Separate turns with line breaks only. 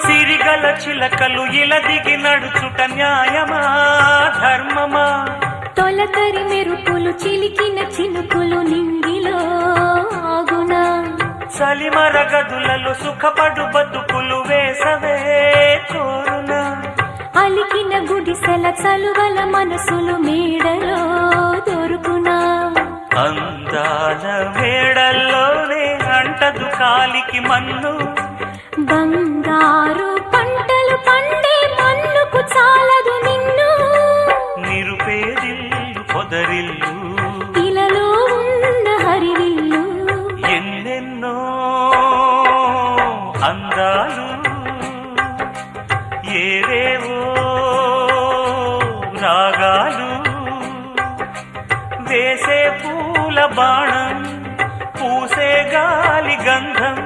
సిరిగల చిలకలు ఇలా దిగి నడుచుట న్యాయమా ధర్మమా?
తొలకరి మెరుపులు చిలికిన చినుకులు నింగిలో ఆగునా?
చలిమర గదులలో సుఖపడు బతుకులు వేసవే కోరునా?
అలికిన గుడిసెల చలువల మనసులు మేడలో దొరుకునా?
అందాల మేడల్లోనే అంటదు కాలికి మన్ను.
బంగారు పంటలు పండే మన్నుకు చాలదు నిన్ను.
నిరుపేదిల్లు పొదరిల్లు
ఇలలో ఉన్న హరివిల్లు
ఎన్నెన్నో అందాలు ఏవేవో రాగాలు వేసే పూల బాణం పూసే గాలి గంధం